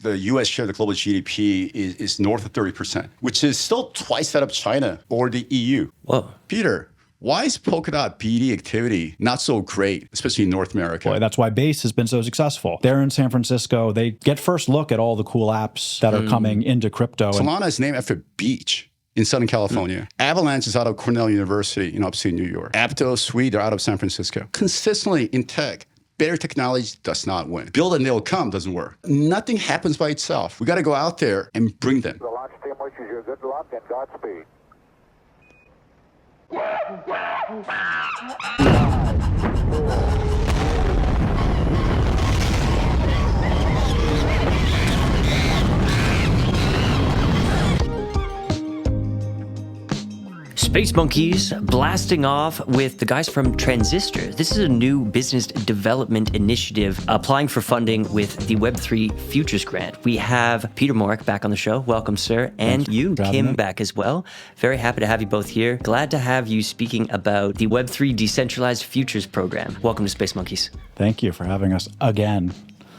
The U.S. share of the global GDP is north of 30%, which is still twice that of China or the EU. Whoa. Peter, why is Polkadot BD activity not so great, especially in North America? Boy, that's why Base has been so successful. They're in San Francisco. They get first look at all the cool apps that are coming into crypto. Solana is named after a beach in Southern California. Avalanche is out of Cornell University in upstate New York. Aptos Suite are out of San Francisco. Consistently in tech, better technology does not win. Build and they'll come doesn't work. Nothing happens by itself. We got to go out there and bring them. The launch team wishes you good luck and Godspeed. Space Monkeys blasting off with the guys from Transistor. This is a new business development initiative applying for funding with the Web3 Futures Grant. We have Peter Morick back on the show. Welcome, sir. And you, Kim, back as well. Very happy to have you both here. Glad to have you speaking about the Web3 Decentralized Futures Program. Welcome to Space Monkeys. Thank you for having us again.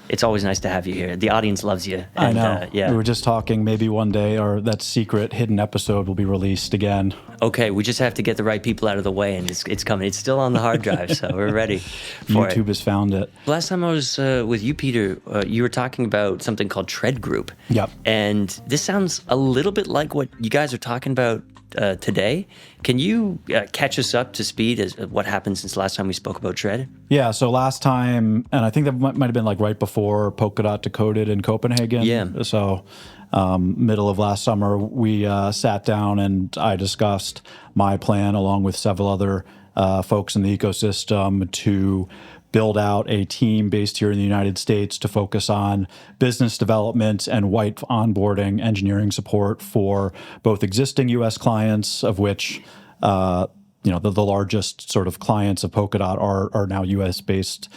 It's always nice to have you here. The audience loves you. And, I know. We were just talking maybe one day that secret hidden episode will be released again. Okay, we just have to get the right people out of the way, and it's coming. It's still on the hard drive, so we're ready for YouTube has found it. Last time I was with you, Peter, you were talking about something called Tread Group. Yep. And this sounds a little bit like what you guys are talking about today. Can you catch us up to speed as what happened since last time we spoke about Tread? Yeah, so last time, and I think that might have been like right before Polkadot Decoded in Copenhagen. Yeah. So middle of last summer, we sat down and I discussed my plan along with several other folks in the ecosystem to build out a team based here in the United States to focus on business development and white onboarding engineering support for both existing U.S. clients, of which the largest sort of clients of Polkadot are now U.S.-based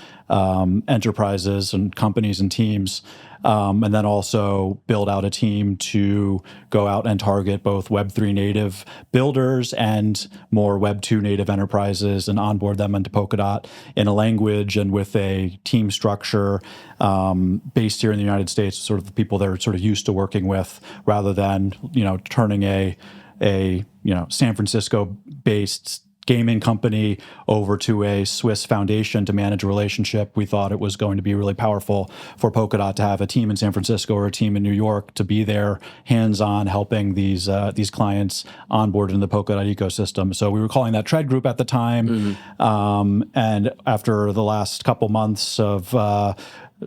enterprises and companies and teams, and then also build out a team to go out and target both Web3 native builders and more Web2 native enterprises and onboard them into Polkadot in a language and with a team structure based here in the United States, sort of the people they're sort of used to working with, rather than turning a San Francisco-based gaming company over to a Swiss foundation to manage a relationship. We thought it was going to be really powerful for Polkadot to have a team in San Francisco or a team in New York to be there, hands-on, helping these clients onboard into the Polkadot ecosystem. So we were calling that Tread Group at the time, and after the last couple months of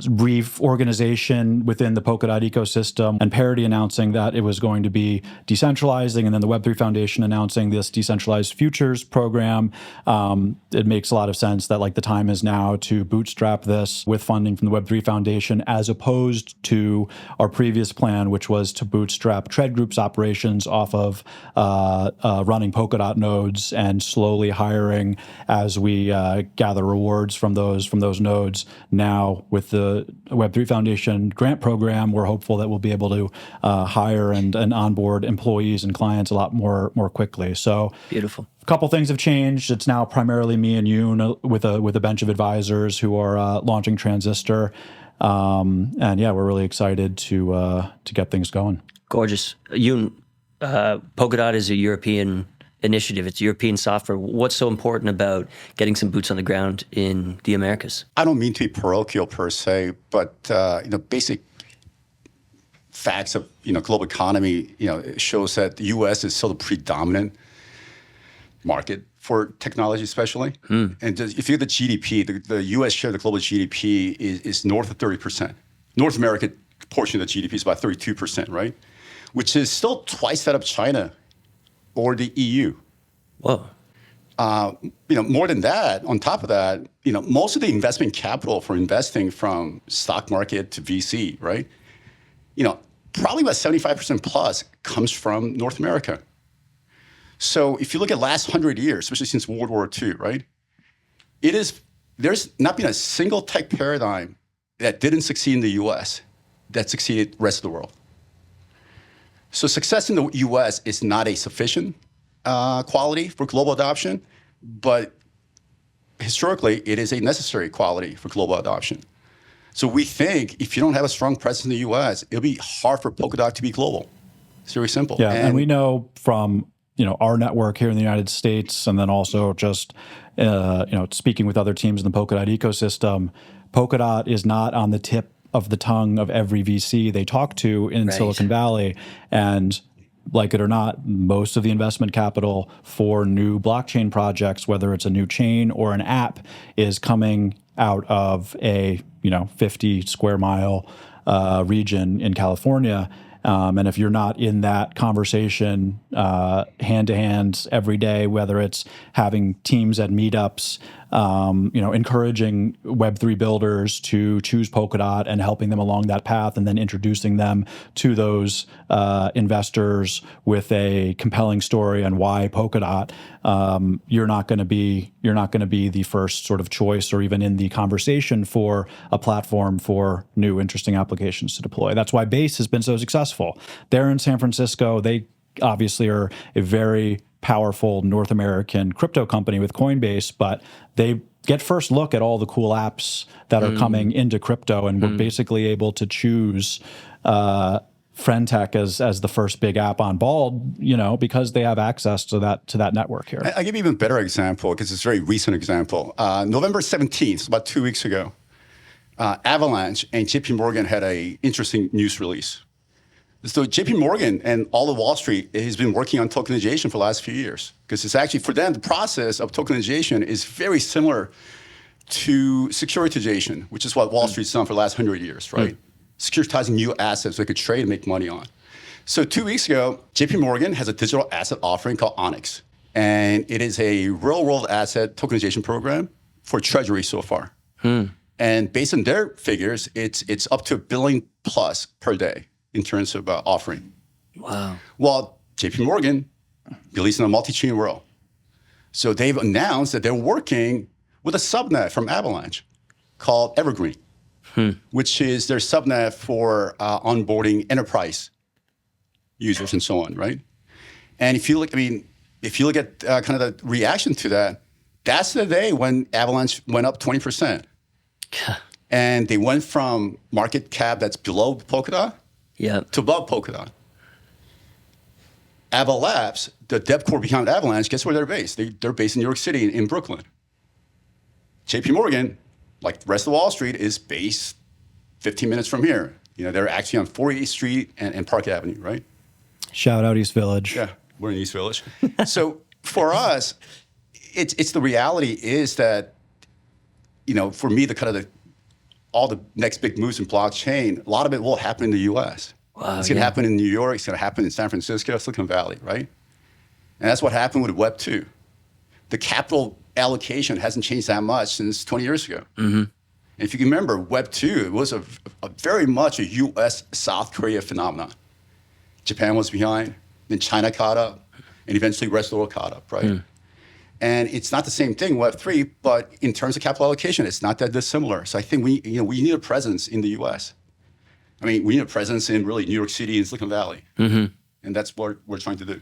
reorganization within the Polkadot ecosystem and Parity announcing that it was going to be decentralizing, and then the Web3 Foundation announcing this decentralized futures program, it makes a lot of sense that the time is now to bootstrap this with funding from the Web3 Foundation, as opposed to our previous plan, which was to bootstrap Tread Group's operations off of running Polkadot nodes and slowly hiring as we gather rewards from those nodes. Now, with the Web3 Foundation grant program, we're hopeful that we'll be able to hire and onboard employees and clients a lot more quickly. So beautiful. A couple things have changed. It's now primarily me and Yoon with a bench of advisors who are launching Transistor, and yeah, we're really excited to get things going. Gorgeous. Yoon, Polkadot is a European initiative. It's European software. What's so important about getting some boots on the ground in the Americas? I don't mean to be parochial per se, but basic facts of global economy shows that the U.S. is still the predominant market for technology, especially. And if you look at the GDP, the U.S. share of the global GDP is north of 30%. North America portion of the GDP is about 32%, right? Which is still twice that of China or the EU. Whoa. More than that, on top of that, most of the investment capital for investing from stock market to VC, right? Probably about 75% plus comes from North America. So if you look at last 100 years, especially since World War II, right? There's not been a single tech paradigm that didn't succeed in the US that succeeded the rest of the world. So success in the US is not a sufficient quality for global adoption, but historically it is a necessary quality for global adoption. So we think if you don't have a strong presence in the U.S., it'll be hard for Polkadot to be global. It's very simple. Yeah, and we know from our network here in the United States, and then also just speaking with other teams in the Polkadot ecosystem, Polkadot is not on the tip of the tongue of every VC they talk to in Silicon Valley, and like it or not, most of the investment capital for new blockchain projects, whether it's a new chain or an app, is coming out of a 50 square mile region in California. And if you're not in that conversation hand to hand every day, whether it's having teams at meetups, encouraging Web3 builders to choose Polkadot and helping them along that path, and then introducing them to those investors with a compelling story on why Polkadot, you're not going to be the first sort of choice or even in the conversation for a platform for new interesting applications to deploy. That's why Base has been so successful. They're in San Francisco. They obviously are a very powerful North American crypto company with Coinbase, but they get first look at all the cool apps that are coming into crypto, and we're basically able to choose Friendtech as the first big app on Bald, because they have access to that network here. I'll give you an even better example because it's a very recent example. November 17th, about 2 weeks ago, Avalanche and JP Morgan had an interesting news release. So JP Morgan and all of Wall Street has been working on tokenization for the last few years, because it's actually, for them, the process of tokenization is very similar to securitization, which is what Wall Street's done for the last 100 years, right? Securitizing new assets they could trade and make money on. So 2 weeks ago, JP Morgan has a digital asset offering called Onyx. And it is a real-world asset tokenization program for Treasury so far. And based on their figures, it's up to $1 billion plus per day in terms of offering. Wow. Well, JP Morgan believes in a multi-chain world. So they've announced that they're working with a subnet from Avalanche called Evergreen, which is their subnet for onboarding enterprise users and so on, right? And if you look at kind of the reaction to that, that's the day when Avalanche went up 20%. And they went from market cap that's below Polkadot to above Polkadot. Avalabs, the dev core behind Avalanche, guess where they're based? They're based in New York City, in Brooklyn. JP Morgan, like the rest of Wall Street, is based 15 minutes from here. They're actually on 48th Street and Park Avenue, right? Shout out East Village. Yeah, we're in East Village. So for us, it's the reality is that, for me, all the next big moves in blockchain, a lot of it will happen in the U.S. Wow, it's going to happen in New York. It's going to happen in San Francisco, Silicon Valley, right? And that's what happened with Web 2. The capital allocation hasn't changed that much since 20 years ago. And if you can remember, Web 2 was a very much a U.S. South Korea phenomenon. Japan was behind, then China caught up, and eventually the rest of the world caught up, right? And it's not the same thing, Web 3, but in terms of capital allocation, it's not that dissimilar. So I think we need a presence in the U.S. We need a presence in really New York City and Silicon Valley. And that's what we're trying to do.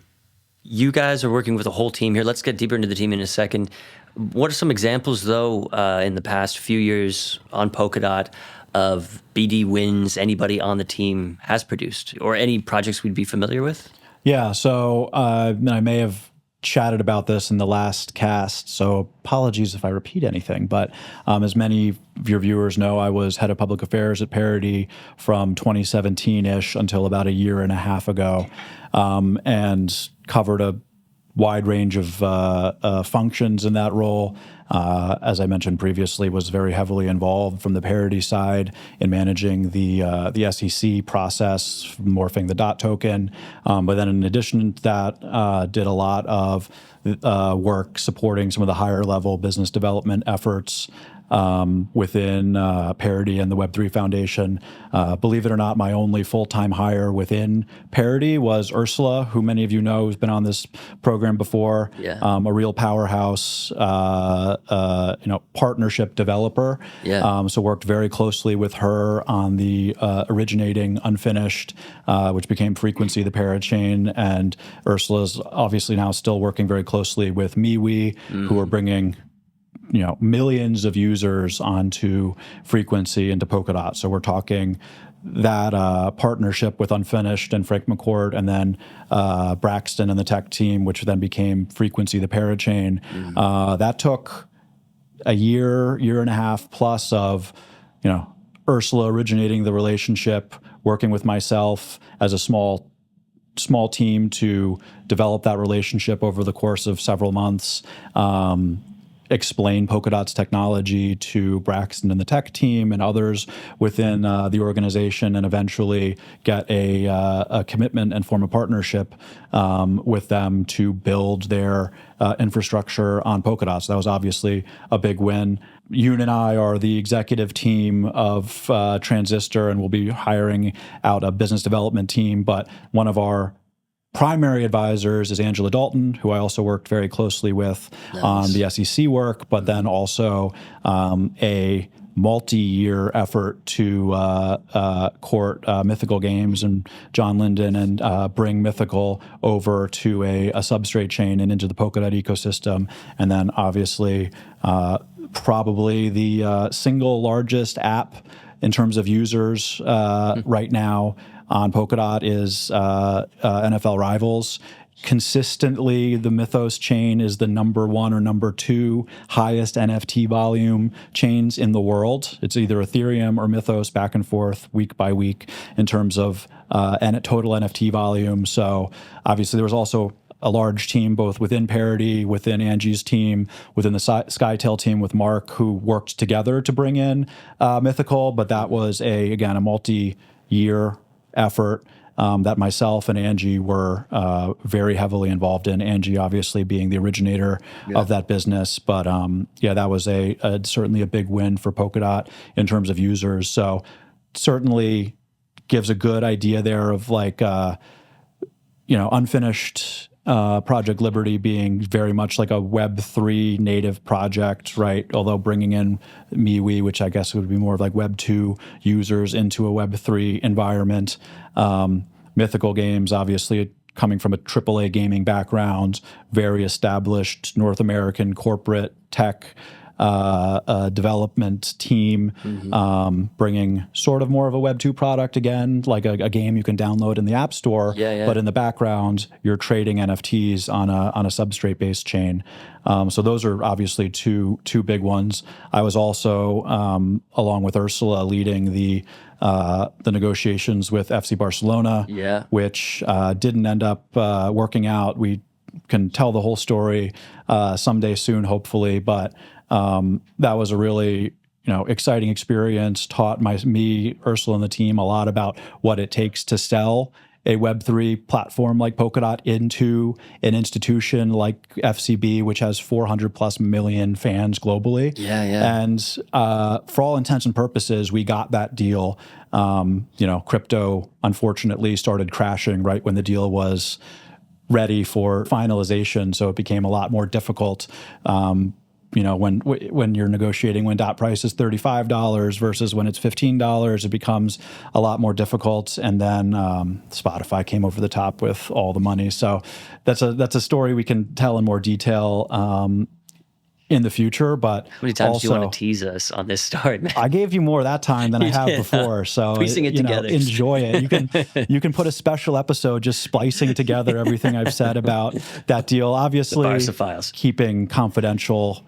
You guys are working with a whole team here. Let's get deeper into the team in a second. What are some examples, though, in the past few years on Polkadot of BD wins anybody on the team has produced, or any projects we'd be familiar with? Yeah, so I may have chatted about this in the last cast, so apologies if I repeat anything. But as many of your viewers know, I was head of public affairs at Parity from 2017-ish until about a year and a half ago, and covered a wide range of functions in that role. As I mentioned previously, was very heavily involved from the Parity side in managing the SEC process, morphing the DOT token. But then in addition to that, did a lot of work supporting some of the higher level business development efforts within Parity and the Web3 Foundation. Believe it or not, my only full-time hire within Parity was Ursula, who many of you know who's been on this program before. A real powerhouse, partnership developer. So worked very closely with her on the originating unfinished, which became Frequency, the parachain. And Ursula's obviously now still working very closely with MeWe, who are bringing millions of users onto Frequency into Polkadot. So we're talking that partnership with Unfinished and Frank McCourt, and then Braxton and the tech team, which then became Frequency, the parachain. That took a year and a half plus of, Ursula originating the relationship, working with myself as a small team to develop that relationship over the course of several months. Explain Polkadot's technology to Braxton and the tech team and others within the organization, and eventually get a commitment and form a partnership with them to build their infrastructure on Polkadot. So that was obviously a big win. Yoon and I are the executive team of Transistor, and we'll be hiring out a business development team. But one of our primary advisors is Angela Dalton, who I also worked very closely with on the SEC work, but then also a multi-year effort to court Mythical Games and John Linden and bring Mythical over to a Substrate chain and into the Polkadot ecosystem. And then obviously probably the single largest app in terms of users right now on Polkadot is NFL Rivals. Consistently, the Mythos chain is the number one or number two highest NFT volume chains in the world. It's either Ethereum or Mythos, back and forth week by week in terms of total NFT volume. So obviously there was also a large team both within Parity, within Angie's team, within the SkyTail team with Mark, who worked together to bring in Mythical. But that was a multi-year effort that myself and Angie were very heavily involved in. Angie obviously being the originator of that business. But that was certainly a big win for Polkadot in terms of users. So certainly gives a good idea there of Unfinished Project Liberty being very much like a Web3 native project, right? Although bringing in MeWe, which I guess would be more of like Web2 users into a Web3 environment. Mythical Games, obviously coming from a AAA gaming background, very established North American corporate tech development team, bringing sort of more of a Web2 product again, like a game you can download in the App Store, but in the background, you're trading NFTs on a substrate-based chain. So those are obviously two big ones. I was also, along with Ursula, leading the negotiations with FC Barcelona, which didn't end up working out. We can tell the whole story someday soon, hopefully, but that was a really exciting experience. Taught me, Ursula, and the team a lot about what it takes to sell a Web3 platform like Polkadot into an institution like FCB, which has 400 plus million fans globally. And for all intents and purposes, we got that deal. Crypto unfortunately started crashing right when the deal was ready for finalization, so it became a lot more difficult. When you're negotiating when dot price is $35 versus when it's $15, it becomes a lot more difficult. And then Spotify came over the top with all the money. So that's a story we can tell in more detail in the future. But how many times do you want to tease us on this story, man? I gave you more that time than I have before. So piecing it together, enjoy it. You can put a special episode just splicing together everything I've said about that deal. Obviously, keeping confidential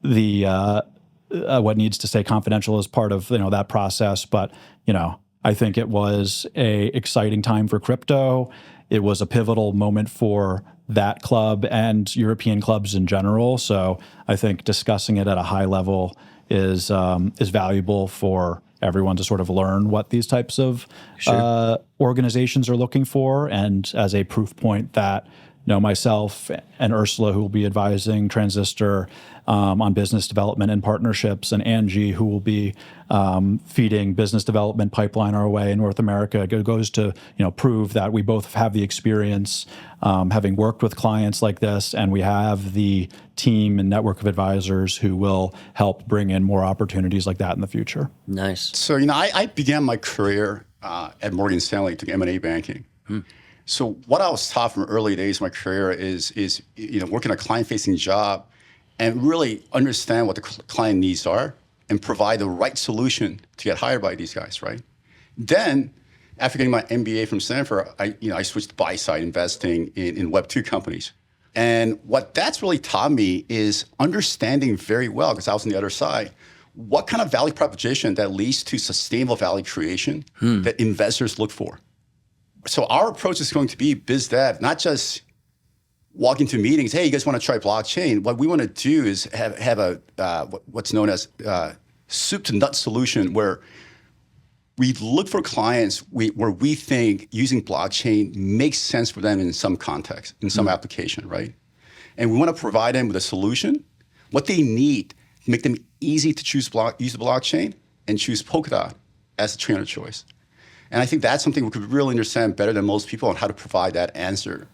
the what needs to stay confidential as part of that process. But I think it was a exciting time for crypto. It was a pivotal moment for that club and European clubs in general. So I think discussing it at a high level is valuable for everyone to sort of learn what these types of organizations are looking for, and as a proof point that myself and Ursula, who will be advising Transistor on business development and partnerships, and Angie, who will be feeding business development pipeline our way in North America, it goes to prove that we both have the experience, having worked with clients like this, and we have the team and network of advisors who will help bring in more opportunities like that in the future. Nice. So I began my career at Morgan Stanley doing M&A banking. So what I was taught from early days of my career is working a client-facing job and really understand what the client needs are and provide the right solution to get hired by these guys, right? Then, after getting my MBA from Stanford, I switched to buy-side investing in Web2 companies. And what that's really taught me is understanding very well, because I was on the other side, what kind of value proposition that leads to sustainable value creation that investors look for. So our approach is going to be biz dev, not just walk into meetings, hey, you guys want to try blockchain? What we want to do is have a what's known as soup to nut solution, where we look for clients where we think using blockchain makes sense for them in some context, in some application, right? And we want to provide them with a solution, what they need to make them easy to use the blockchain and choose Polkadot as a trainer choice. And I think that's something we could really understand better than most people on how to provide that answer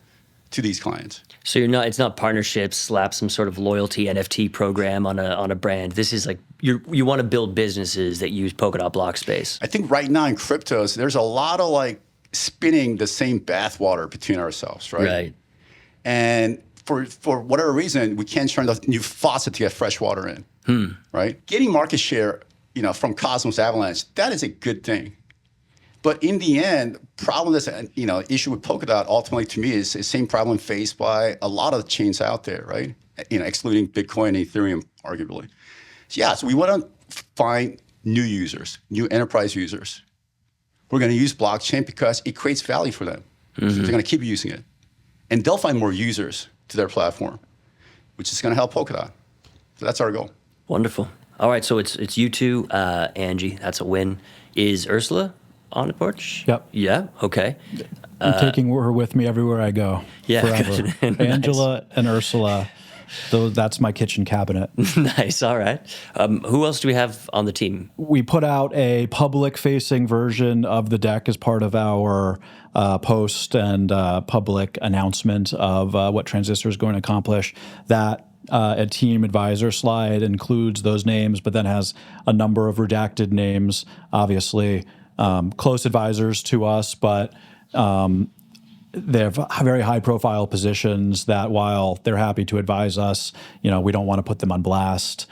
to these clients. So it's not partnerships, slap some sort of loyalty NFT program on a brand. This is like you want to build businesses that use Polkadot block space. I think right now in cryptos, there's a lot of like spinning the same bathwater between ourselves, right? Right. And for whatever reason, we can't turn the new faucet to get fresh water in, right? Getting market share, from Cosmos Avalanche, that is a good thing. But in the end, problem that's issue with Polkadot ultimately to me is the same problem faced by a lot of chains out there, right? Excluding Bitcoin and Ethereum, arguably. So we want to find new users, new enterprise users. We're going to use blockchain because it creates value for them. So they're going to keep using it. And they'll find more users to their platform, which is going to help Polkadot. So that's our goal. Wonderful. All right, so it's you two, Angie. That's a win. Is Ursula on the porch? Yep. Yeah. Okay. I'm taking her with me everywhere I go. Yeah. Forever. Nice. Angela and Ursula. That's my kitchen cabinet. Nice. All right. Who else do we have on the team? We put out a public-facing version of the deck as part of our post and public announcement of what Transistor is going to accomplish. That a team advisor slide includes those names, but then has a number of redacted names, obviously close advisors to us, but they have very high-profile positions that while they're happy to advise us, we don't want to put them on blast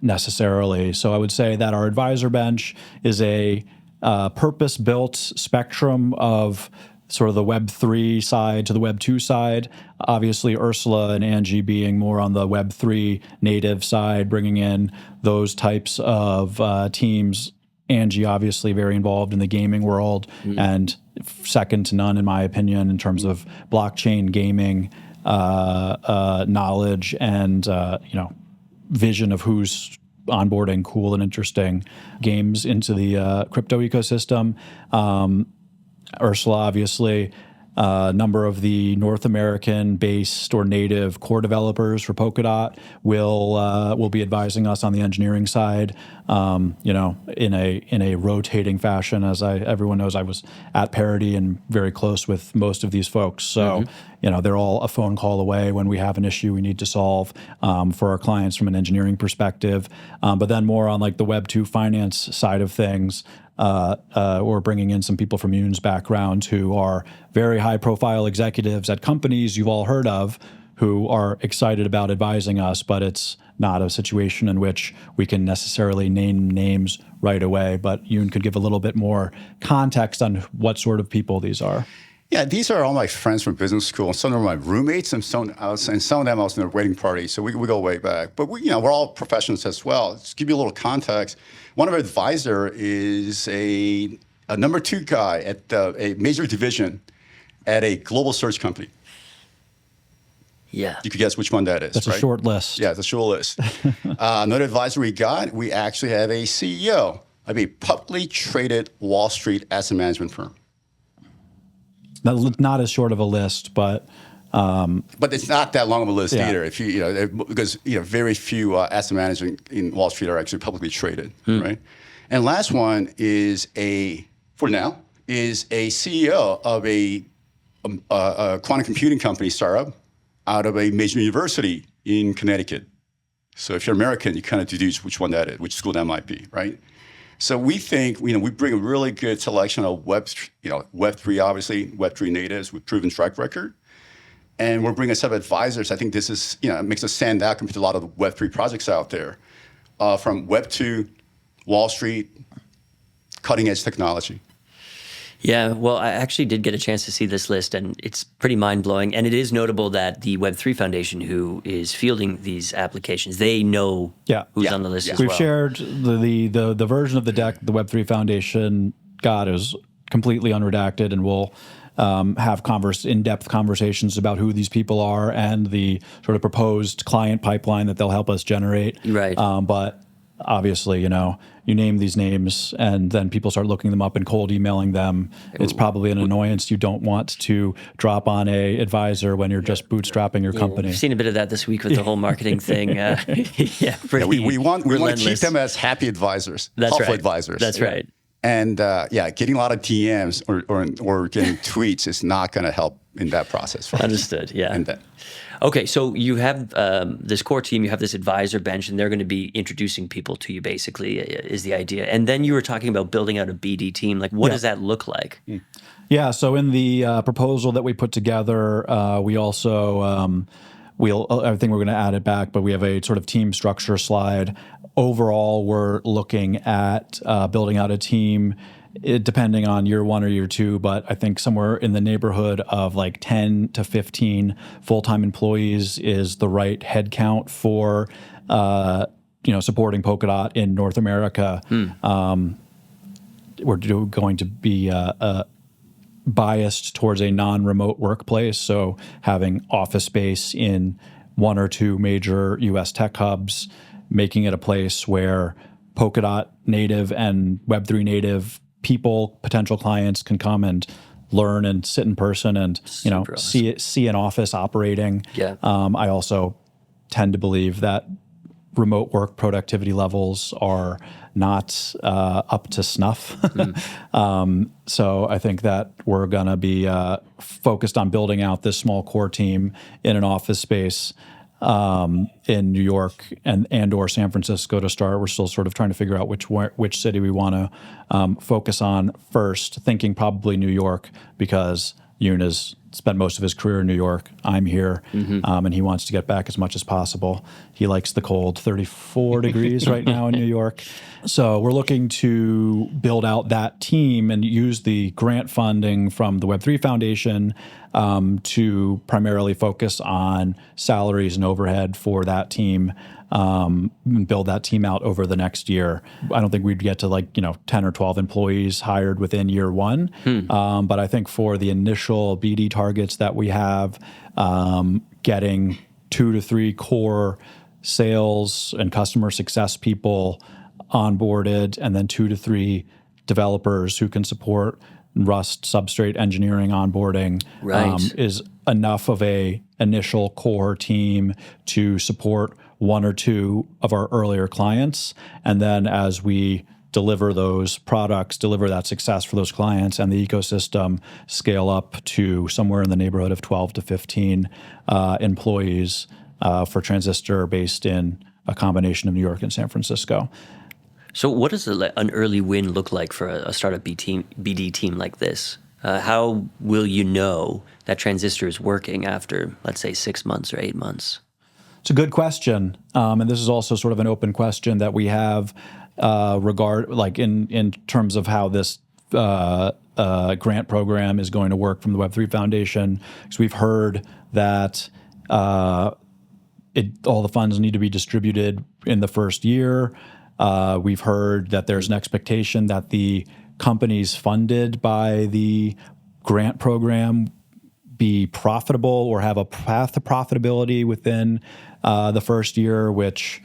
necessarily. So I would say that our advisor bench is a purpose-built spectrum of sort of the Web3 side to the Web2 side. Obviously, Ursula and Angie being more on the Web3 native side, bringing in those types of teams. Angie, obviously, very involved in the gaming world and second to none, in my opinion, in terms of blockchain gaming knowledge and vision of who's onboarding cool and interesting games into the crypto ecosystem. Ursula, obviously, a number of the North American-based or native core developers for Polkadot will be advising us on the engineering side. In a rotating fashion, as everyone knows, I was at Parity and very close with most of these folks. So, they're all a phone call away when we have an issue we need to solve for our clients from an engineering perspective. But then more on like the Web2 finance side of things. Or bringing in some people from Yoon's background who are very high-profile executives at companies you've all heard of who are excited about advising us, but it's not a situation in which we can necessarily name names right away. But Yoon could give a little bit more context on what sort of people these are. Yeah, these are all my friends from business school. Some of them are my roommates, and some of them I was in their wedding party. So we go way back. But we're all professionals as well. Just to give you a little context, one of our advisor is a number 2 guy at a major division at a global search company. Yeah. You could guess which one that is. That's right? a short list. Yeah, it's a short list. Another advisor we actually have a CEO of a publicly traded Wall Street asset management firm. Not as short of a list, but it's not that long of a list either. If because very few asset management in Wall Street are actually publicly traded, right? And last one is a CEO of a quantum computing company startup out of a major university in Connecticut. So if you're American, you kind of deduce which one that is, which school that might be, right? So we think, we bring a really good selection of Web3, obviously, Web3 natives with proven track record. And we're bringing a set of advisors. I think this is, it makes us stand out compared to a lot of the Web3 projects out there. From Web2, Wall Street, cutting edge technology. Yeah, well, I actually did get a chance to see this list, and it's pretty mind-blowing. And it is notable that the Web3 Foundation, who is fielding these applications, they know who's on the list as well. We've shared the version of the deck the Web3 Foundation got is completely unredacted, and we'll have in-depth conversations about who these people are and the sort of proposed client pipeline that they'll help us generate. Right. But obviously, you name these names and then people start looking them up and cold emailing them. It's probably an annoyance you don't want to drop on a advisor when you're just bootstrapping your company. We've seen a bit of that this week with the whole marketing thing. We want to keep them as happy advisors, helpful advisors. That's right. And getting a lot of DMs or getting tweets is not going to help in that process. For Understood. us. Yeah. Okay, so you have this core team, you have this advisor bench, and they're going to be introducing people to you, basically, is the idea. And then you were talking about building out a BD team. Like, what does that look like? Yeah, so in the proposal that we put together, we also, I think we're going to add it back, but we have a sort of team structure slide. Overall, we're looking at building out a team, depending on year 1 or year 2, but I think somewhere in the neighborhood of like 10 to 15 full-time employees is the right head count for supporting Polkadot in North America. We're going to be biased towards a non-remote workplace, so having office space in 1 or 2 major U.S. tech hubs, making it a place where Polkadot native and Web3 native people, potential clients, can come and learn and sit in person and see an office operating. Yeah. I also tend to believe that remote work productivity levels are not up to snuff. So I think that we're going to be focused on building out this small core team in an office space in New York and or San Francisco to start. We're still sort of trying to figure out which city we want to focus on first, thinking probably New York because Yoon has spent most of his career in New York. I'm here, and he wants to get back as much as possible. He likes the cold, 34 degrees right now in New York. So we're looking to build out that team and use the grant funding from the Web3 Foundation to primarily focus on salaries and overhead for that team, and build that team out over the next year. I don't think we'd get to 10 or 12 employees hired within year 1. But I think for the initial BD targets that we have, getting 2 to 3 core sales and customer success people onboarded, and then 2 to 3 developers who can support Rust Substrate engineering onboarding is enough of a initial core team to support 1 or 2 of our earlier clients. And then as we deliver those products, deliver that success for those clients and the ecosystem, scale up to somewhere in the neighborhood of 12 to 15 employees for Transistor based in a combination of New York and San Francisco. So what does an early win look like for a startup BD team like this? How will you know that Transistor is working after, let's say, 6 months or 8 months? It's a good question. And this is also sort of an open question that we have in terms of how this grant program is going to work from the Web3 Foundation. Because we've heard that all the funds need to be distributed in the first year. We've heard that there's an expectation that the companies funded by the grant program be profitable or have a path to profitability within the first year, which,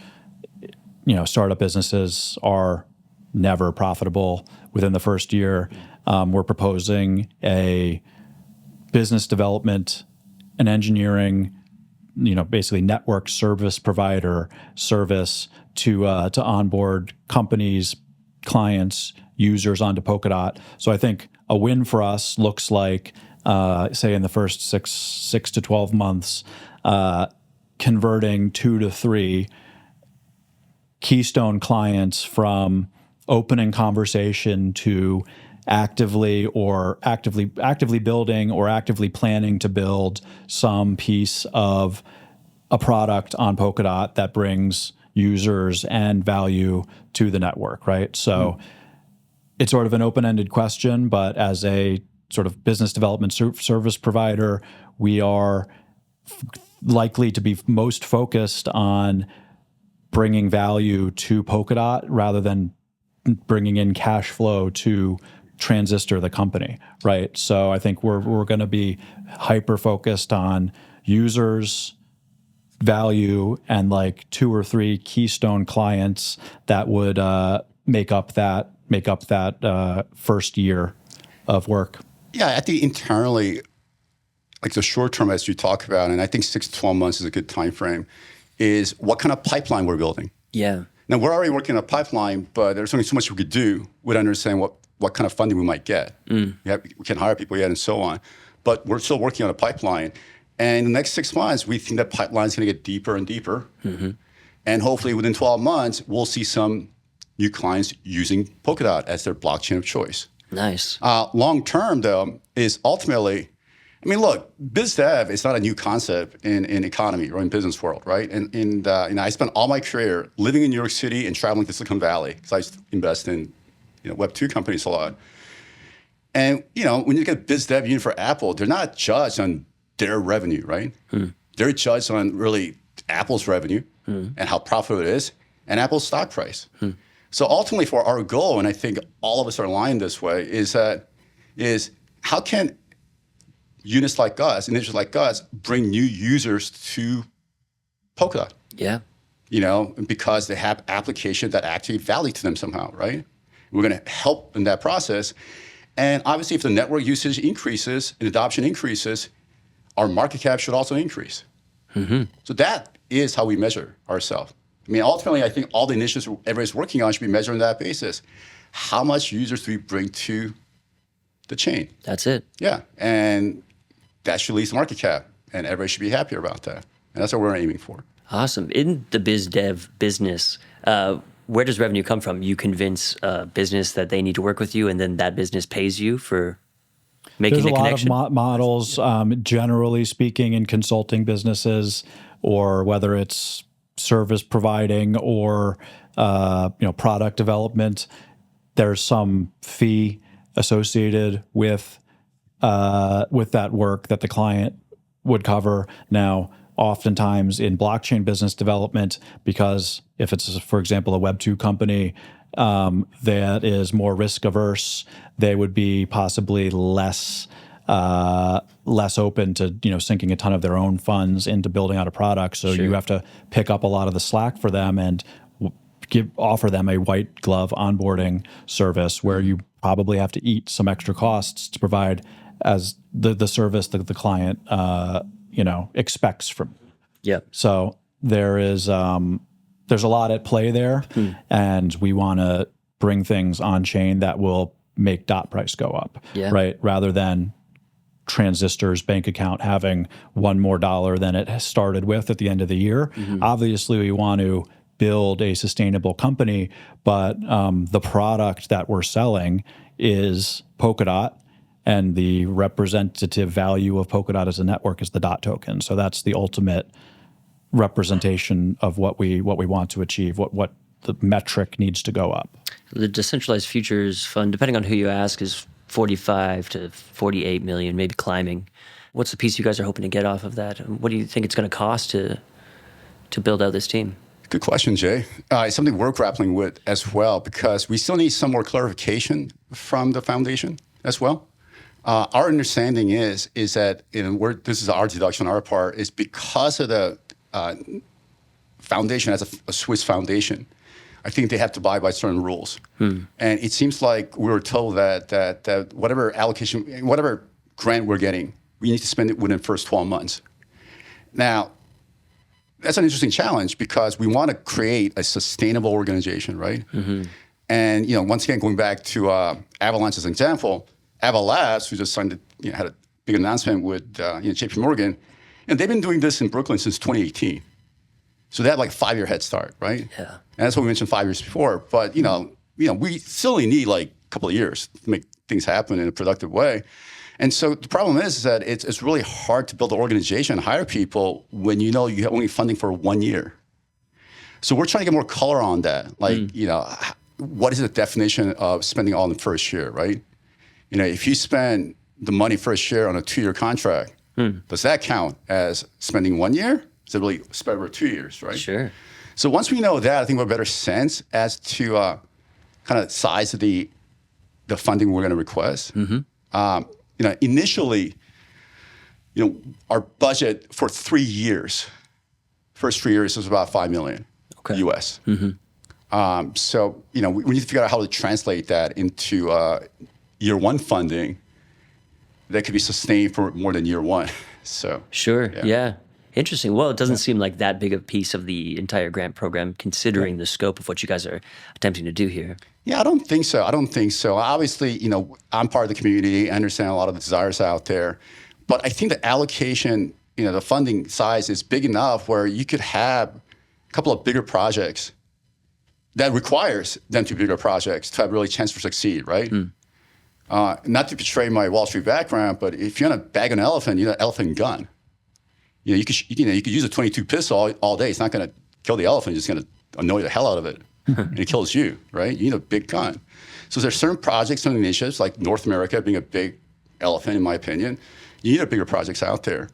startup businesses are never profitable within the first year. We're proposing a business development and engineering, basically network service provider service to onboard companies, clients, users onto Polkadot. So I think a win for us looks like, say, in the first six to 12 months, converting 2 to 3 keystone clients from opening conversation to actively building or actively planning to build some piece of a product on Polkadot that brings users and value to the network, right? So it's sort of an open-ended question, but as a sort of business development service provider, we are likely to be most focused on bringing value to Polkadot rather than bringing in cash flow to Transistor, the company, right? So I think we're going to be hyper-focused on users, value, and like 2 or 3 keystone clients that would make up that first year of work. Yeah, I think internally, like the short term, as you talk about, and I think 6 to 12 months is a good time frame, is what kind of pipeline we're building. Yeah. Now, we're already working on a pipeline, but there's only so much we could do with understanding what kind of funding we might get. We can't hire people yet and so on. But we're still working on a pipeline. And in the next 6 months, we think that pipeline is going to get deeper and deeper. And hopefully within 12 months, we'll see some new clients using Polkadot as their blockchain of choice. Nice. Long term, though, is ultimately, I mean, look, biz dev is not a new concept in economy or in business world, right? And I spent all my career living in New York City and traveling to Silicon Valley because I invest in Web 2 companies a lot. And when you get biz dev unit for Apple, they're not judged on their revenue, right? They're judged on really Apple's revenue and how profitable it is and Apple's stock price. So ultimately for our goal, and I think all of us are aligned this way, is how can units like us, initiatives like us, bring new users to Polkadot? Yeah. Because they have application that actually value to them somehow, right? We're going to help in that process. And obviously, if the network usage increases and adoption increases, our market cap should also increase. So that is how we measure ourselves. I mean, ultimately, I think all the initiatives everybody's working on should be measured on that basis. How much users do we bring to the chain? That's it. Yeah. And that should lead to market cap. And everybody should be happier about that. And that's what we're aiming for. Awesome. In the biz dev business, where does revenue come from? You convince a business that they need to work with you, and then that business pays you for making the connection? There's a lot of models, generally speaking, in consulting businesses, or whether it's service providing or product development. There's some fee associated with that work that the client would cover. Now, oftentimes in blockchain business development, because if it's, for example, a Web 2 company that is more risk averse, they would be possibly less open to sinking a ton of their own funds into building out a product. So you have to pick up a lot of the slack for them and offer them a white glove onboarding service where you probably have to eat some extra costs to provide as the service that the client expects from. Yeah. So there's a lot at play there, and we want to bring things on chain that will make dot price go up, right? Rather than Transistor's bank account having $1 more than it has started with at the end of the year. Obviously, we want to build a sustainable company, but the product that we're selling is Polkadot, and the representative value of Polkadot as a network is the dot token. So that's the ultimate representation of what we want to achieve, what the metric needs to go up. The decentralized futures fund, depending on who you ask, is 45 to 48 million, maybe climbing. What's the piece you guys are hoping to get off of that? What do you think it's going to cost to build out this team? Good question, Jay. It's something we're grappling with as well, because we still need some more clarification from the foundation as well. Our understanding is that this is our deduction on our part, is because of the foundation as a Swiss foundation, I think they have to abide by certain rules. And it seems like we were told that whatever allocation, whatever grant we're getting, we need to spend it within the first 12 months. Now, that's an interesting challenge because we want to create a sustainable organization, right? And once again, going back to Avalanche as an example, Ava Labs, who just signed, had a big announcement with JP Morgan, and they've been doing this in Brooklyn since 2018. So they have like a 5-year head start, right? Yeah. And that's what we mentioned 5 years before. But we still only need like a couple of years to make things happen in a productive way. And so the problem is that it's really hard to build an organization and hire people when you know you have only funding for 1 year. So we're trying to get more color on that. Like, what is the definition of spending all in the first year, right? If you spend the money first year on a 2-year contract, does that count as spending 1 year? Is it really spread over 2 years, right? Sure. So once we know that, I think we have a better sense as to kind of size of the funding we're going to request. Initially, our budget for 3 years, first 3 years was about $5 million US. So, we need to figure out how to translate that into year one funding that could be sustained for more than year one. So Sure. Yeah. Interesting. Well, it doesn't seem like that big a piece of the entire grant program, considering the scope of what you guys are attempting to do here. Yeah, I don't think so. Obviously, I'm part of the community. I understand a lot of the desires out there. But I think the allocation, the funding size is big enough where you could have a couple of bigger projects that requires them to be bigger projects to have really a chance to succeed, right? Not to betray my Wall Street background, but if you're going to bag an elephant, you need an elephant gun. You could use a .22 pistol all day. It's not going to kill the elephant. It's just going to annoy the hell out of it. And it kills you, right? You need a big gun. So there's certain projects, certain initiatives, like North America being a big elephant, in my opinion. You need bigger projects out there.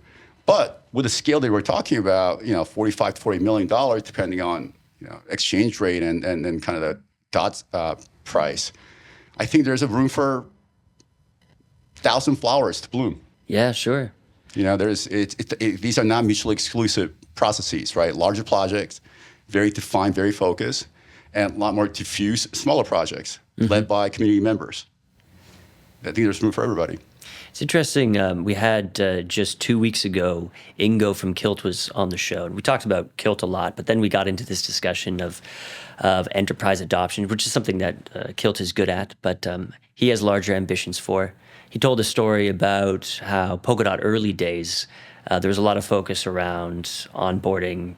But with the scale that we're talking about, $45 to $40 million, depending on exchange rate and kind of the dot price, I think there's a room for 1,000 flowers to bloom. Yeah, sure. These are not mutually exclusive processes, right? Larger projects, very defined, very focused, and a lot more diffuse, smaller projects led by community members. I think there's room for everybody. It's interesting. We had just 2 weeks ago, Ingo from Kilt was on the show, and we talked about Kilt a lot. But then we got into this discussion of enterprise adoption, which is something that Kilt is good at, but he has larger ambitions for. He told a story about how Polkadot early days, there was a lot of focus around onboarding,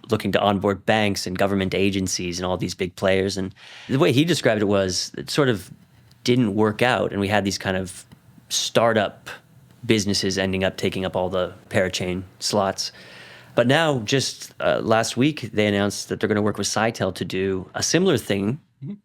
looking to onboard banks and government agencies and all these big players. And the way he described it was it sort of didn't work out, and we had these kind of startup businesses ending up taking up all the parachain slots. But now, just last week, they announced that they're going to work with Sitel to do a similar thing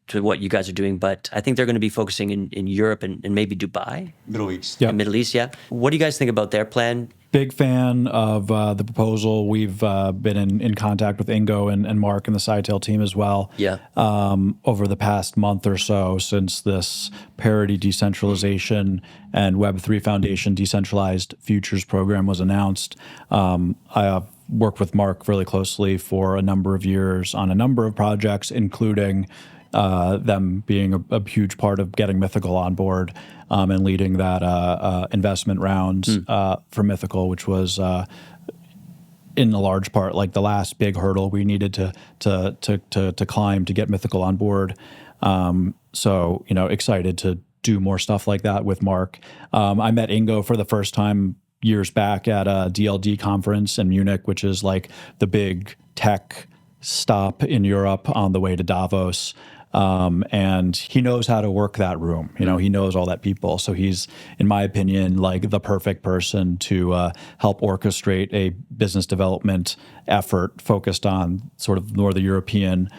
to what you guys are doing, but I think they're going to be focusing in Europe and maybe Dubai. Middle East. Yeah. Middle East, yeah. What do you guys think about their plan? Big fan of the proposal. We've been in contact with Ingo and Mark and the Sitel team as well. Yeah. Over the past month or so, since this Parity Decentralization and Web3 Foundation Decentralized Futures program was announced, I have worked with Mark really closely for a number of years on a number of projects, including them being a huge part of getting Mythical on board and leading that investment round for Mythical, which was in a large part like the last big hurdle we needed to climb to get Mythical on board. So excited to do more stuff like that with Mark. I met Ingo for the first time years back at a DLD conference in Munich, which is like the big tech stop in Europe on the way to Davos. And he knows how to work that room. He knows all that people. So he's, in my opinion, like the perfect person to help orchestrate a business development effort focused on sort of Northern European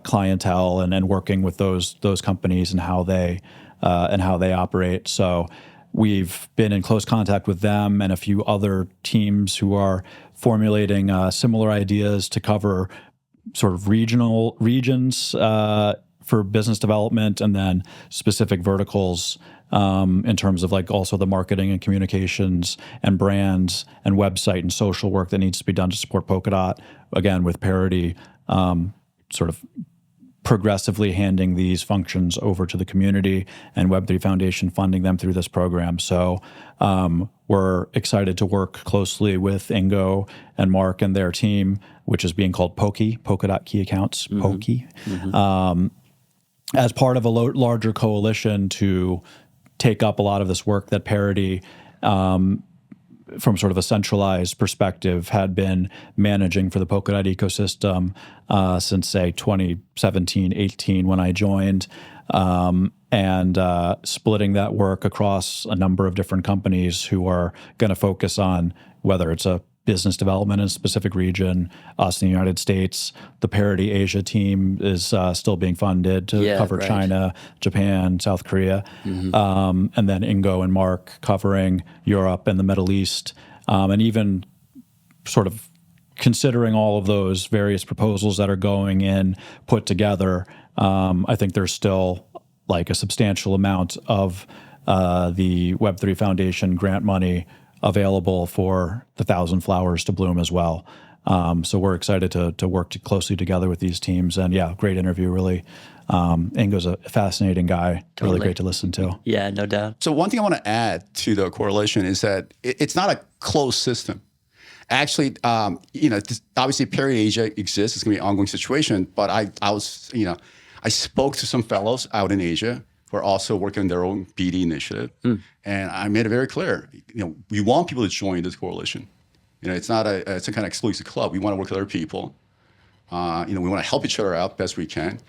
clientele and working with those companies and how they operate. So we've been in close contact with them and a few other teams who are formulating similar ideas to cover sort of regions for business development, and then specific verticals in terms of like also the marketing and communications and brands and website and social work that needs to be done to support Polkadot. Again, with Parity, sort of progressively handing these functions over to the community and Web3 Foundation funding them through this program. So we're excited to work closely with Ingo and Mark and their team, which is being called Polkadot Key Accounts, Poki, as part of a larger coalition to take up a lot of this work that Parity from sort of a centralized perspective, had been managing for the Polkadot ecosystem since, say, 2017, 18 when I joined, and splitting that work across a number of different companies who are going to focus on whether it's a business development in a specific region, us in the United States. The Parity Asia team is still being funded to cover China, Japan, South Korea. And then Ingo and Mark covering Europe and the Middle East. And even sort of considering all of those various proposals that are going in put together, I think there's still like a substantial amount of the Web3 Foundation grant money available for the 1,000 flowers to bloom as well. So we're excited to work closely together with these teams. And yeah, great interview, really. Ingo's a fascinating guy, really great to listen to. Yeah, no doubt. So one thing I want to add to the correlation is that it's not a closed system. Actually, obviously Parity Asia exists. It's going to be an ongoing situation. But I spoke to some fellows out in Asia who are also working on their own BD initiative. And I made it very clear, we want people to join this coalition. It's not it's a kind of exclusive club. We want to work with other people. We want to help each other out best we can.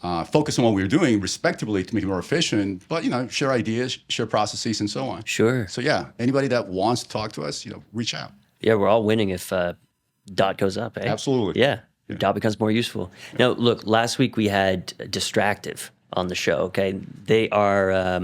Focus on what we're doing respectively to make it more efficient, but, share ideas, share processes, and so on. Sure. So yeah, anybody that wants to talk to us, reach out. Yeah, we're all winning if DOT goes up, eh? Absolutely. Yeah, DOT becomes more useful. Now, look, last week we had Distractive on the show, okay? They are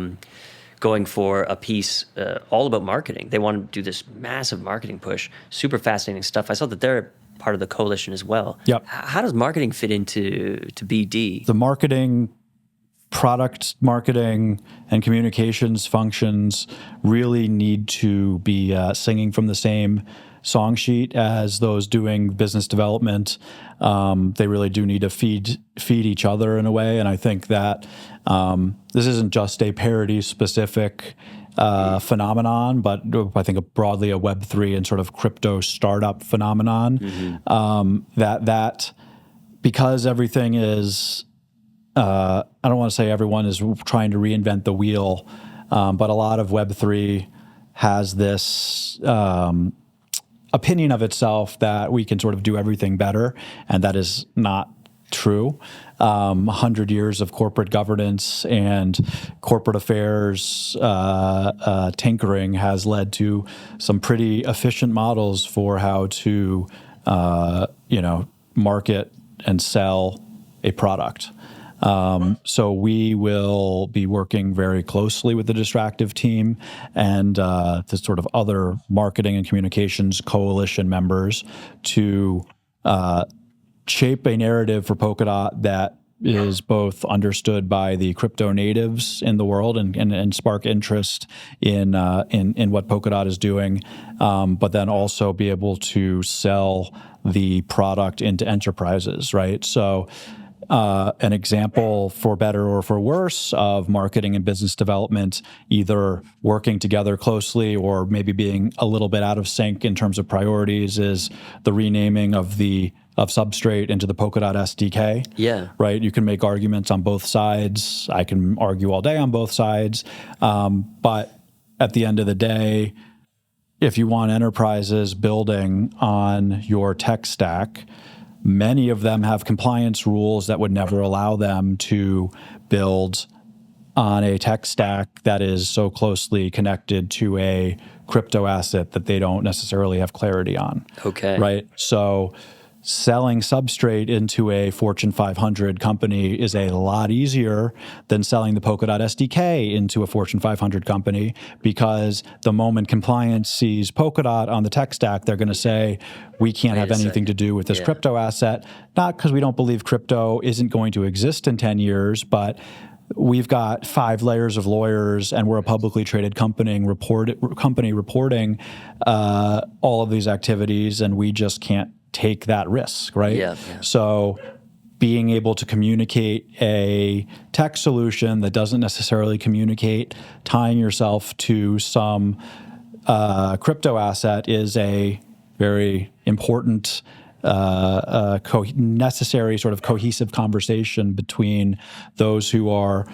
going for a piece all about marketing. They want to do this massive marketing push, super fascinating stuff. I saw that they're part of the coalition as well. Yep. How does marketing fit into BD? The marketing, product marketing, and communications functions really need to be singing from the same song sheet as those doing business development. They really do need to feed each other in a way. And I think that this isn't just a parity specific phenomenon, but I think broadly a Web3 and sort of crypto startup phenomenon. That because everything is, I don't want to say everyone is trying to reinvent the wheel, but a lot of Web3 has this opinion of itself that we can sort of do everything better, and that is not true. 100 years of corporate governance and corporate affairs tinkering has led to some pretty efficient models for how to, market and sell a product. So we will be working very closely with the Distractive team and the sort of other marketing and communications coalition members to shape a narrative for Polkadot that is both understood by the crypto natives in the world and spark interest in what Polkadot is doing, but then also be able to sell the product into enterprises, right? So an example, for better or for worse, of marketing and business development either working together closely or maybe being a little bit out of sync in terms of priorities is the renaming of Substrate into the Polkadot SDK. Yeah. Right? You can make arguments on both sides. I can argue all day on both sides. But at the end of the day, if you want enterprises building on your tech stack, many of them have compliance rules that would never allow them to build on a tech stack that is so closely connected to a crypto asset that they don't necessarily have clarity on. Okay. Right? So selling Substrate into a Fortune 500 company is a lot easier than selling the Polkadot SDK into a Fortune 500 company, because the moment compliance sees Polkadot on the tech stack, they're going to say, we can't have anything to do with this crypto asset. Not because we don't believe crypto isn't going to exist in 10 years, but we've got 5 layers of lawyers and we're a publicly traded company reporting all of these activities, and we just can't take that risk, right? Yeah. So being able to communicate a tech solution that doesn't necessarily communicate tying yourself to some crypto asset is a very important, necessary sort of cohesive conversation between those who are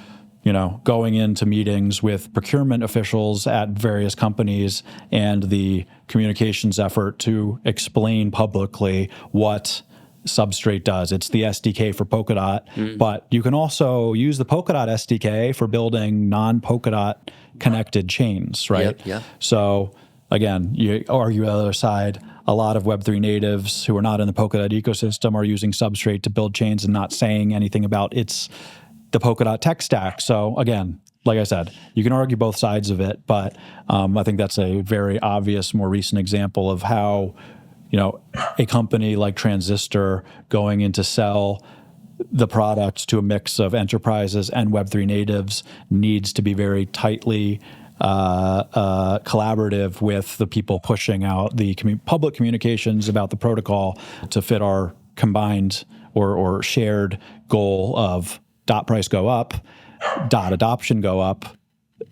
going into meetings with procurement officials at various companies and the communications effort to explain publicly what Substrate does. It's the SDK for Polkadot, but you can also use the Polkadot SDK for building non-Polkadot connected chains, right? Yeah. So again, you argue on the other side, a lot of Web3 natives who are not in the Polkadot ecosystem are using Substrate to build chains and not saying anything about the Polkadot tech stack. So again, like I said, you can argue both sides of it, but I think that's a very obvious, more recent example of how a company like Transistor going in to sell the product to a mix of enterprises and Web3 natives needs to be very tightly collaborative with the people pushing out the public communications about the protocol to fit our combined or shared goal of dot price go up, dot adoption go up,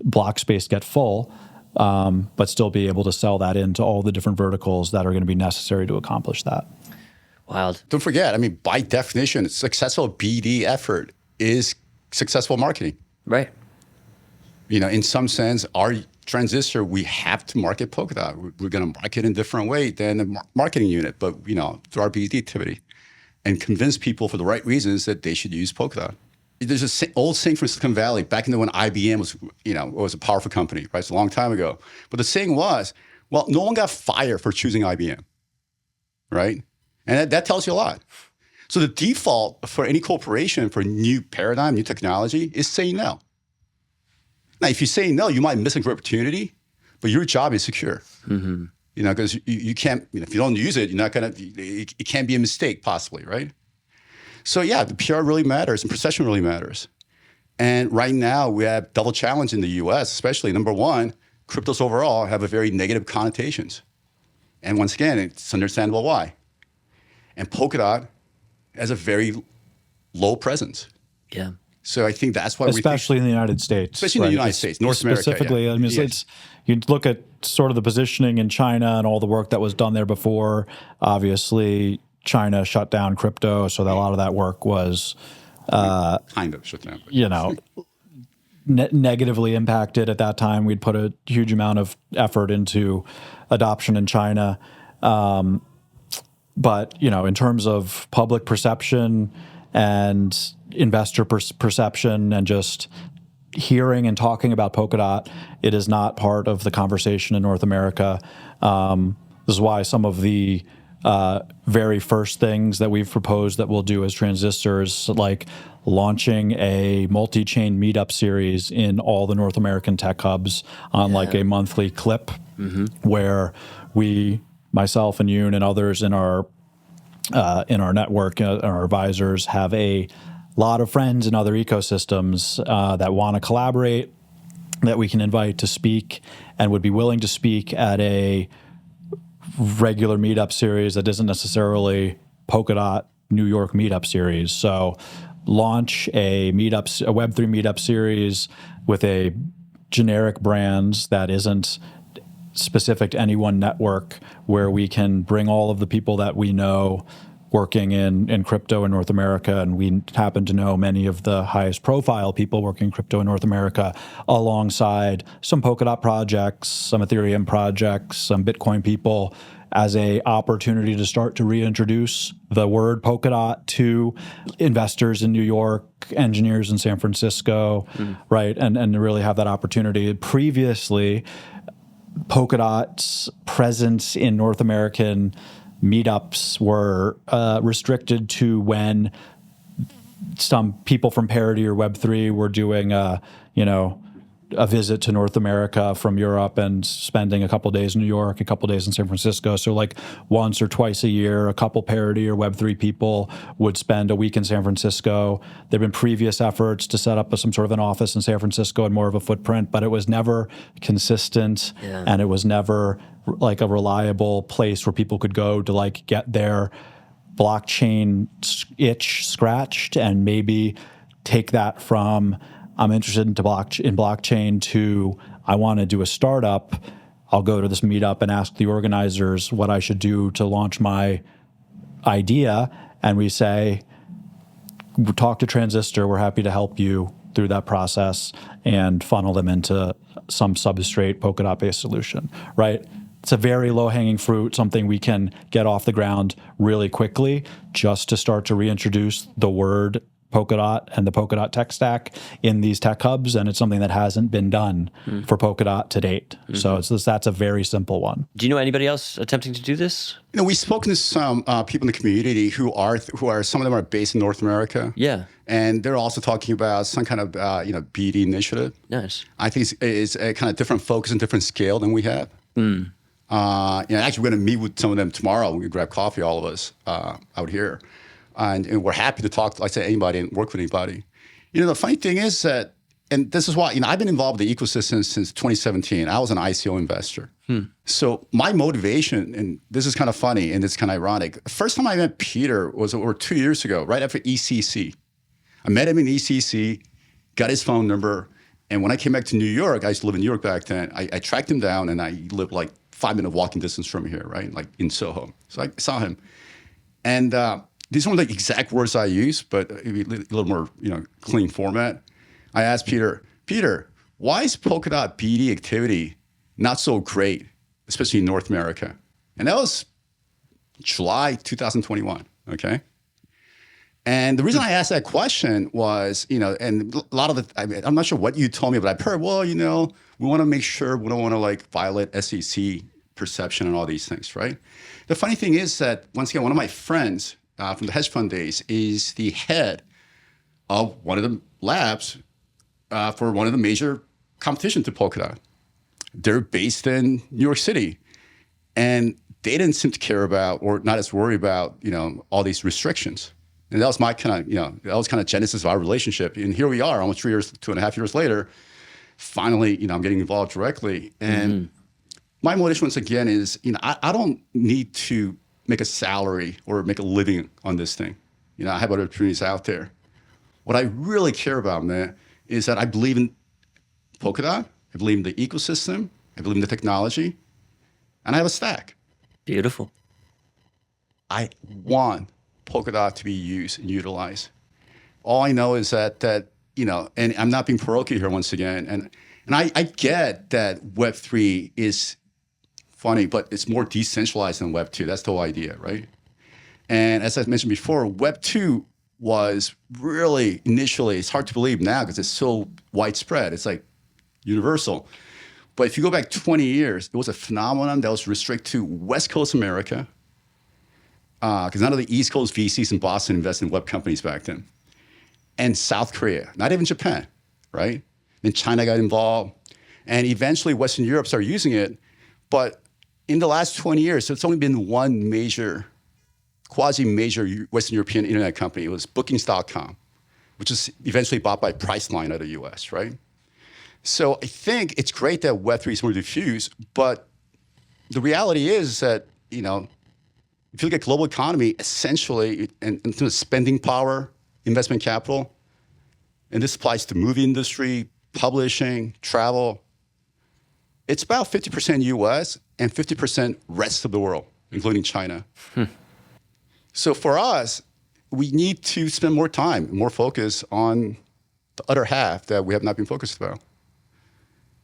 block space get full, but still be able to sell that into all the different verticals that are going to be necessary to accomplish that. Wild. Don't forget, by definition, successful BD effort is successful marketing. Right. In some sense, our Transistor, we have to market Polkadot. We're going to market in a different way than the marketing unit, but through our BD activity, and convince people for the right reasons that they should use Polkadot. There's an old saying from Silicon Valley back in the when IBM was a powerful company, right? It's a long time ago. But the saying was, well, no one got fired for choosing IBM, right? And that tells you a lot. So the default for any corporation for new paradigm, new technology is saying no. Now, if you say no, you might miss a great opportunity, but your job is secure. Because you can't, if you don't use it, you're not going to, it can't be a mistake possibly, right? So yeah, the PR really matters and perception really matters. And right now we have double challenge in the US, especially number one, cryptos overall have a very negative connotations. And once again, it's understandable why. And Polkadot has a very low presence. Yeah. So I think that's why especially in the United States. Especially in the United States, North America. Specifically, yeah. It's you look at sort of the positioning in China and all the work that was done there before. Obviously, China shut down crypto, so that a lot of that work was kind of shut down. Negatively impacted at that time. We'd put a huge amount of effort into adoption in China. But, in terms of public perception and investor perception and just hearing and talking about Polkadot, it is not part of the conversation in North America. This is why some of the very first things that we've proposed that we'll do as Transistors, like launching a multi-chain meetup series in all the North American tech hubs on like a monthly clip, where we, myself and Yoon and others in our network, our advisors, have a lot of friends in other ecosystems that want to collaborate, that we can invite to speak and would be willing to speak at a regular meetup series that isn't necessarily Polkadot New York meetup series. So launch a Web3 meetup series with a generic brand that isn't specific to any one network, where we can bring all of the people that we know working in crypto in North America, and we happen to know many of the highest profile people working in crypto in North America, alongside some Polkadot projects, some Ethereum projects, some Bitcoin people, as a opportunity to start to reintroduce the word Polkadot to investors in New York, engineers in San Francisco, right? And to really have that opportunity. Previously, Polkadot's presence in North American meetups were restricted to when some people from Parity or Web3 were doing a visit to North America from Europe and spending a couple of days in New York, a couple of days in San Francisco. So like once or twice a year, a couple Parity or Web3 people would spend a week in San Francisco. There have been previous efforts to set up some sort of an office in San Francisco and more of a footprint, but it was never consistent, and it was never like a reliable place where people could go to like get their blockchain itch scratched and maybe take that from I'm interested in blockchain to I want to do a startup. I'll go to this meetup and ask the organizers what I should do to launch my idea. And we say, talk to Transistor. We're happy to help you through that process and funnel them into some Substrate Polkadot-based solution, right? It's a very low-hanging fruit, something we can get off the ground really quickly just to start to reintroduce the word Polkadot and the Polkadot tech stack in these tech hubs, and it's something that hasn't been done for Polkadot to date. So that's a very simple one. Do you know anybody else attempting to do this? We've spoken to some people in the community who are some of them are based in North America. Yeah. And they're also talking about some kind of BD initiative. Nice. I think it's a kind of different focus and different scale than we have. Actually, we're going to meet with some of them tomorrow. We grab coffee, all of us out here. And we're happy to talk to, like I say, anybody and work with anybody. The funny thing is that, and this is why, I've been involved in the ecosystem since 2017. I was an ICO investor. So my motivation, and this is kind of funny and it's kind of ironic. The first time I met Peter was over 2 years ago, right after ECC. I met him in ECC, got his phone number. And when I came back to New York, I used to live in New York back then. I tracked him down and I lived like 5-minute walking distance from here, right? Like in Soho. So I saw him. And these weren't the exact words I used, but a little more, clean format. I asked Peter, why is Polkadot BD activity not so great, especially in North America? And that was July 2021, okay? And the reason I asked that question was, and a lot of I'm not sure what you told me, but I've heard, well, we want to make sure we don't want to violate SEC perception and all these things, right? The funny thing is that, once again, one of my friends from the hedge fund days is the head of one of the labs for one of the major competition to Polkadot. They're based in New York City. And they didn't seem to care about, or not as worried about, all these restrictions. And that was my kind of, that was kind of genesis of our relationship. And here we are, almost 2.5 years later, finally, I'm getting involved directly. And my motivation, once again, is, I don't need to make a salary or make a living on this thing. I have other opportunities out there. What I really care about, man, is that I believe in Polkadot, I believe in the ecosystem, I believe in the technology, and I have a stack. Beautiful. I want Polkadot to be used and utilized. All I know is that and I'm not being parochial here once again, and I get that Web3 is funny, but it's more decentralized than Web 2. That's the whole idea, right? And as I mentioned before, Web 2 was really initially, it's hard to believe now because it's so widespread. It's like universal. But if you go back 20 years, it was a phenomenon that was restricted to West Coast America because none of the East Coast VCs in Boston invested in web companies back then. And South Korea, not even Japan, right? Then China got involved. And eventually Western Europe started using it. But in the last 20 years, it's only been one major, quasi-major Western European internet company. It was Bookings.com, which was eventually bought by Priceline out of the US, right? So I think it's great that Web3 is more diffused, but the reality is that, if you look at global economy, essentially, in terms of spending power, investment capital, and this applies to movie industry, publishing, travel, it's about 50% US and 50% rest of the world, including China. So for us, we need to spend more time, more focus on the other half that we have not been focused about.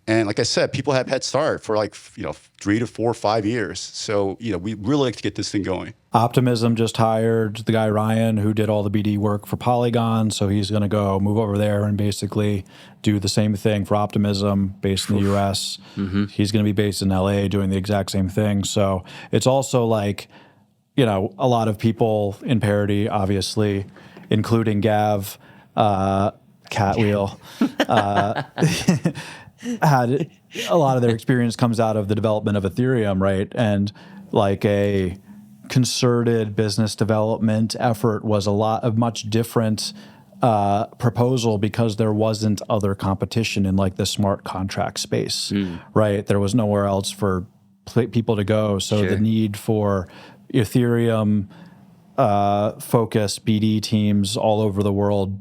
And like I said, people have head start for 3 to 4 or 5 years. So, we really like to get this thing going. Optimism just hired the guy Ryan who did all the BD work for Polygon. So he's going to move over there and basically do the same thing for Optimism based in the US. He's going to be based in LA doing the exact same thing. So it's also a lot of people in Parity, obviously, including Gav, Catwheel, had a lot of their experience comes out of the development of Ethereum, right? And a concerted business development effort was a much different proposal because there wasn't other competition in the smart contract space, right? There was nowhere else for people to go. So the need for Ethereum focused BD teams all over the world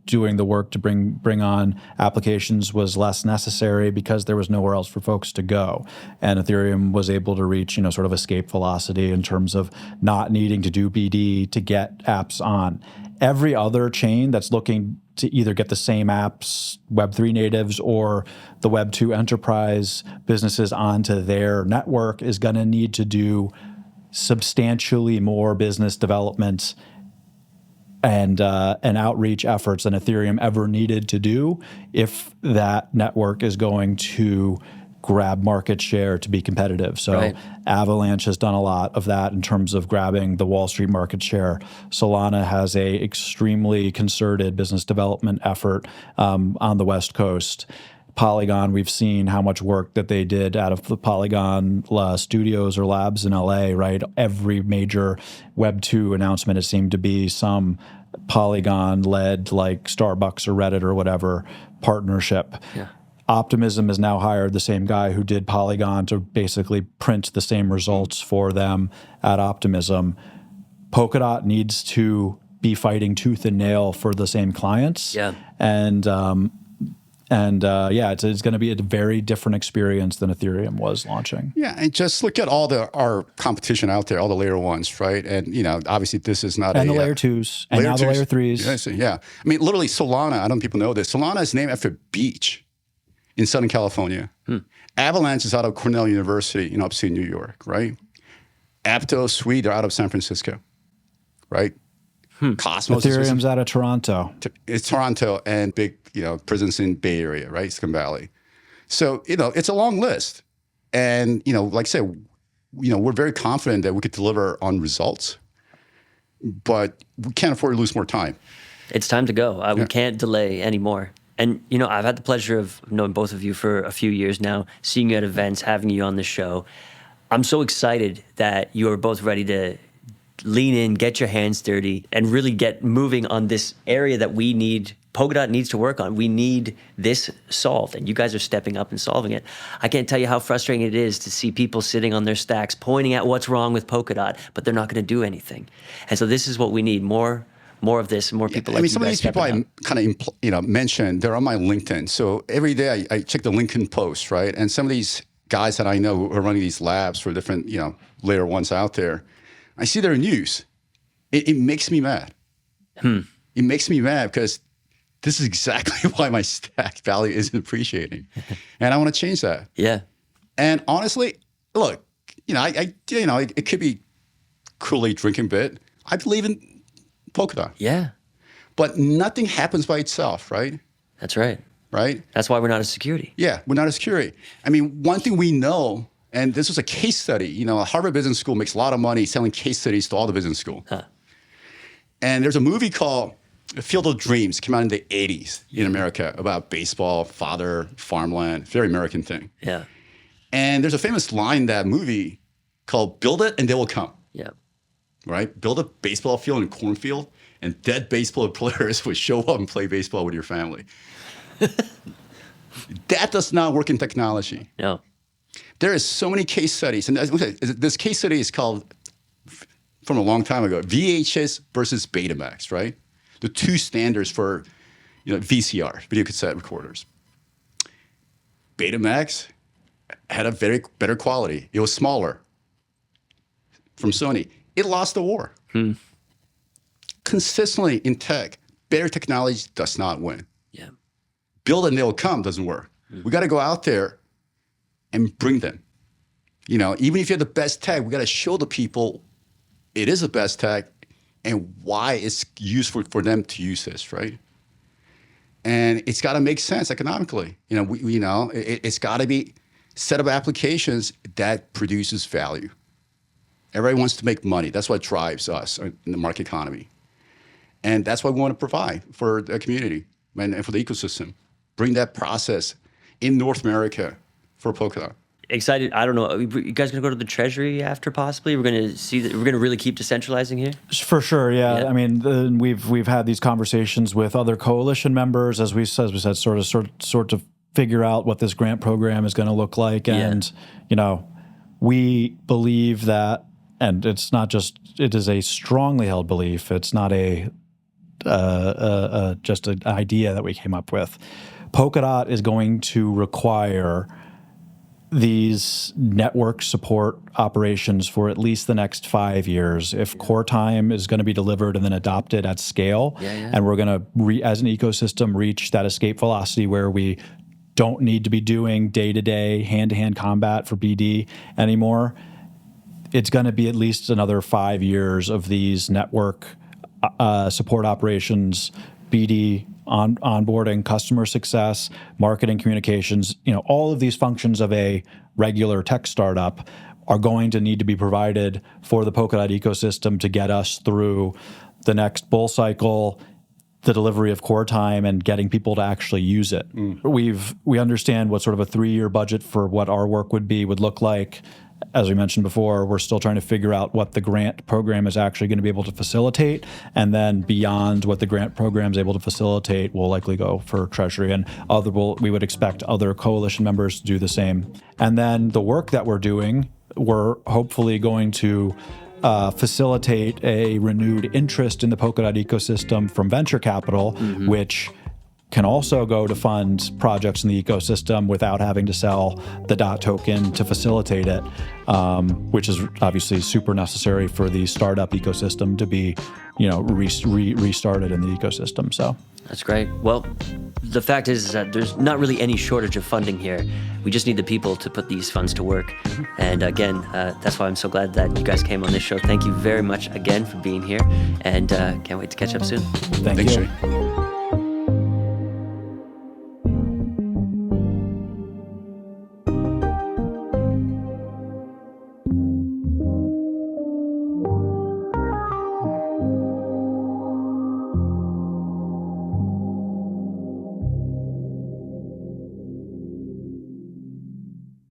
doing the work to bring on applications was less necessary because there was nowhere else for folks to go. And Ethereum was able to reach, sort of escape velocity in terms of not needing to do BD to get apps on. Every other chain that's looking to either get the same apps, Web3 natives or the Web2 enterprise businesses onto their network is going to need to do substantially more business development and outreach efforts than Ethereum ever needed to do if that network is going to grab market share to be competitive. So Right. Avalanche has done a lot of that in terms of grabbing the Wall Street market share. Solana has a extremely concerted business development effort on the West Coast. Polygon, we've seen how much work that they did out of the Polygon studios or labs in LA, right? Every major Web2 announcement, it seemed to be some Polygon-led, like Starbucks or Reddit or whatever, partnership. Yeah. Optimism has now hired the same guy who did Polygon to basically print the same results for them at Optimism. Polkadot needs to be fighting tooth and nail for the same clients. Yeah. It's going to be a very different experience than Ethereum was launching. Yeah, and just look at all our competition out there, all the layer ones, right? And obviously this is not And the layer twos, and now the layer threes. Yes, yeah, I mean, literally Solana. I don't know if people know this. Solana is named after a beach in Southern California. Avalanche is out of Cornell University in upstate New York, right? Aptos, Suite, they're out of San Francisco, right? Cosmos. Ethereum's out of Toronto. It's Toronto and big, presence in Bay Area, right? Silicon Valley. So, it's a long list. And, like I said, we're very confident that we could deliver on results, but we can't afford to lose more time. It's time to go. We can't delay anymore. And, I've had the pleasure of knowing both of you for a few years now, seeing you at events, having you on the show. I'm so excited that you're both ready to lean in, get your hands dirty, and really get moving on this area that Polkadot needs to work on. We need this solved, and you guys are stepping up and solving it. I can't tell you how frustrating it is to see people sitting on their stacks pointing at what's wrong with Polkadot, but they're not going to do anything. And so this is what we need, more of this, more people like you guys. Some of these people I kind of mentioned, they're on my LinkedIn. So every day I check the LinkedIn post, right? And some of these guys that I know who are running these labs for different, layer ones out there, I see their news. It makes me mad. It makes me mad because this is exactly why my stack value isn't appreciating. And I want to change that. Yeah. And honestly, look, it could be Kool-Aid drinking bit. I believe in Polkadot. Yeah. But nothing happens by itself, right? That's right. Right? That's why we're not a security. Yeah, we're not a security. I mean, one thing we know, and this was a case study, Harvard Business School makes a lot of money selling case studies to all the business school. And there's a movie called Field of Dreams, came out in the 80s in America about baseball, father, farmland, very American thing. Yeah. And there's a famous line in that movie called "Build it and they will come." Yeah. Right? Build a baseball field and cornfield, and dead baseball players would show up and play baseball with your family. That does not work in technology. No. There is so many case studies, and this case study is called, from a long time ago, VHS versus Betamax, right? The two standards for VCR, video cassette recorders. Betamax had a very better quality. It was smaller from Sony. It lost the war. Consistently in tech, better technology does not win. Yeah. Build and they'll come doesn't work. We got to go out there and bring them. Even if you have the best tech, we got to show the people it is the best tech and why it's useful for them to use this, right? And it's got to make sense economically. It's got to be a set of applications that produces value. Everybody wants to make money. That's what drives us in the market economy. And that's what we want to provide for the community and for the ecosystem. Bring that process in North America for Polkadot. Excited. I don't know. You guys gonna go to the Treasury after possibly? We're gonna see that. We're gonna really keep decentralizing here. For sure. Yeah. Yeah. I mean, we've had these conversations with other coalition members, as we said, sort of figure out what this grant program is going to look like, and we believe that, and it's not just. It is a strongly held belief. It's not a just an idea that we came up with. Polkadot is going to require these network support operations for at least the next 5 years. If core time is going to be delivered and then adopted at scale, and we're going to, as an ecosystem, reach that escape velocity where we don't need to be doing day-to-day, hand-to-hand combat for BD anymore, it's going to be at least another 5 years of these network support operations, BD, onboarding, customer success, marketing, communications, all of these functions of a regular tech startup are going to need to be provided for the Polkadot ecosystem to get us through the next bull cycle, the delivery of core time, and getting people to actually use it. We understand what sort of a 3-year budget for what our work would look like. As we mentioned before, we're still trying to figure out what the grant program is actually going to be able to facilitate. And then beyond what the grant program is able to facilitate, we'll likely go for Treasury. And we would expect other coalition members to do the same. And then the work that we're doing, we're hopefully going to facilitate a renewed interest in the Polkadot ecosystem from venture capital, which can also go to fund projects in the ecosystem without having to sell the DOT token to facilitate it, which is obviously super necessary for the startup ecosystem to be, restarted in the ecosystem. So that's great. Well, the fact is that there's not really any shortage of funding here. We just need the people to put these funds to work. And again, that's why I'm so glad that you guys came on this show. Thank you very much again for being here, and can't wait to catch up soon. Thank you. Shay.